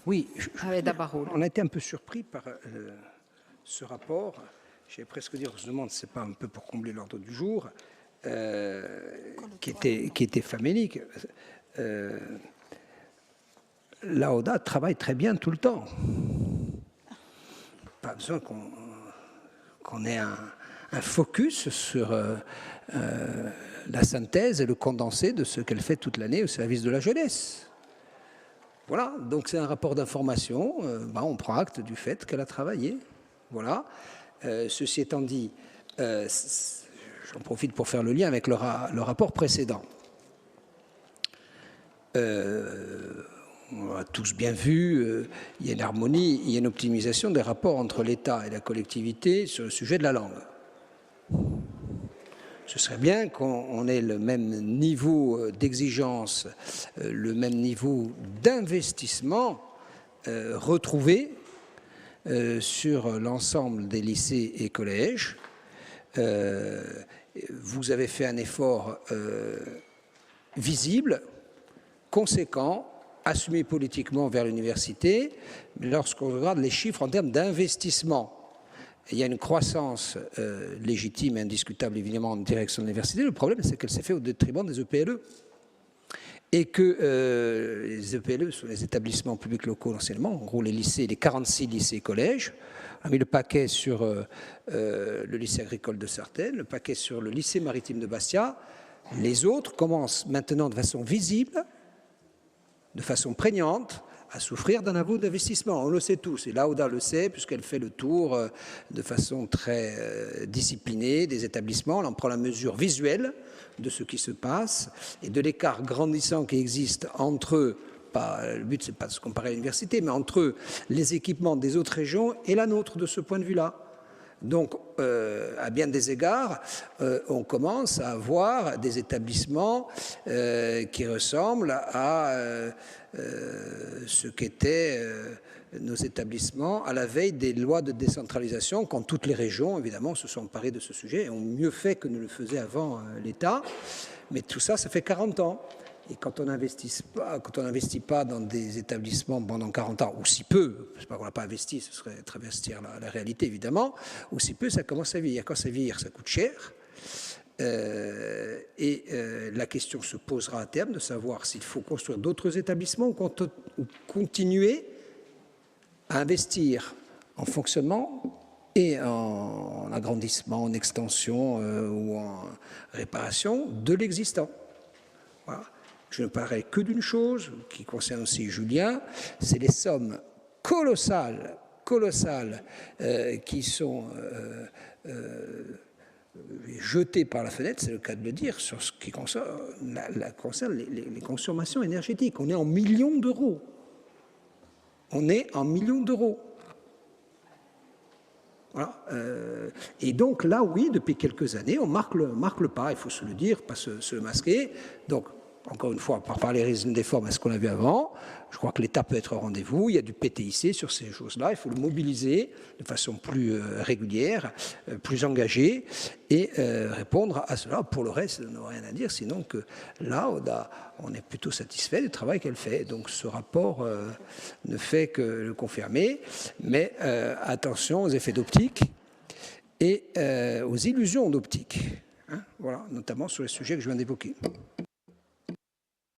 Oui, on a été un peu surpris par ce rapport. J'allais presque dire, on se demande, c'est pas un peu pour combler l'ordre du jour, qui était famélique. L'AODA travaille très bien tout le temps. Pas besoin qu'on ait un focus sur la synthèse et le condensé de ce qu'elle fait toute l'année au service de la jeunesse. Voilà, donc c'est un rapport d'information, on prend acte du fait qu'elle a travaillé. Voilà. Ceci étant dit, j'en profite pour faire le lien avec le rapport précédent. On a tous bien vu, il y a une harmonie, il y a une optimisation des rapports entre l'État et la collectivité sur le sujet de la langue. Ce serait bien qu'on ait le même niveau d'exigence, le même niveau d'investissement retrouvé sur l'ensemble des lycées et collèges. Vous avez fait un effort visible, conséquent, assumé politiquement vers l'université, mais lorsqu'on regarde les chiffres en termes d'investissement, il y a une croissance légitime et indiscutable, évidemment, en direction de l'université. Le problème, c'est qu'elle s'est faite au détriment des EPLE. Et que les EPLE sont les établissements publics locaux d'enseignement, en gros les lycées, les 46 lycées et collèges. On a mis le paquet sur le lycée agricole de Sartène, le paquet sur le lycée maritime de Bastia. Les autres commencent maintenant de façon visible, de façon prégnante, à souffrir d'un abus d'investissement. On le sait tous, et l'AODA le sait, puisqu'elle fait le tour de façon très disciplinée des établissements. Elle en prend la mesure visuelle de ce qui se passe et de l'écart grandissant qui existe entre eux. Le but, ce n'est pas de se comparer à l'université, mais entre les équipements des autres régions et la nôtre de ce point de vue-là. Donc, à bien des égards, on commence à avoir des établissements qui ressemblent à ce qu'étaient nos établissements à la veille des lois de décentralisation, quand toutes les régions, évidemment, se sont emparées de ce sujet et ont mieux fait que ne le faisait avant l'État. Mais tout ça, ça fait 40 ans. Et quand on n'investit pas dans des établissements pendant 40 ans, ou si peu, c'est pas qu'on n'a pas investi, ce serait travestir la réalité évidemment, ou si peu, ça commence à vieillir. Quand ça vieillir, ça coûte cher. La question se posera à terme de savoir s'il faut construire d'autres établissements ou continuer à investir en fonctionnement et en agrandissement, en extension ou en réparation de l'existant. Voilà. Je ne parlerai que d'une chose qui concerne aussi Julien, c'est les sommes colossales qui sont jetées par la fenêtre, c'est le cas de le dire, sur ce qui concerne les consommations énergétiques. On est en millions d'euros. On est en millions d'euros. Voilà. Et donc là, oui, depuis quelques années, on marque le pas, il faut se le dire, pas se masquer. Donc, encore une fois, par parallélisme des formes à ce qu'on a vu avant, je crois que l'État peut être au rendez-vous. Il y a du PTIC sur ces choses-là. Il faut le mobiliser de façon plus régulière, plus engagée et répondre à cela. Pour le reste, on n'a rien à dire, sinon que là, on est plutôt satisfait du travail qu'elle fait. Donc ce rapport ne fait que le confirmer. Mais attention aux effets d'optique et aux illusions d'optique. Hein, voilà, notamment sur les sujets que je viens d'évoquer.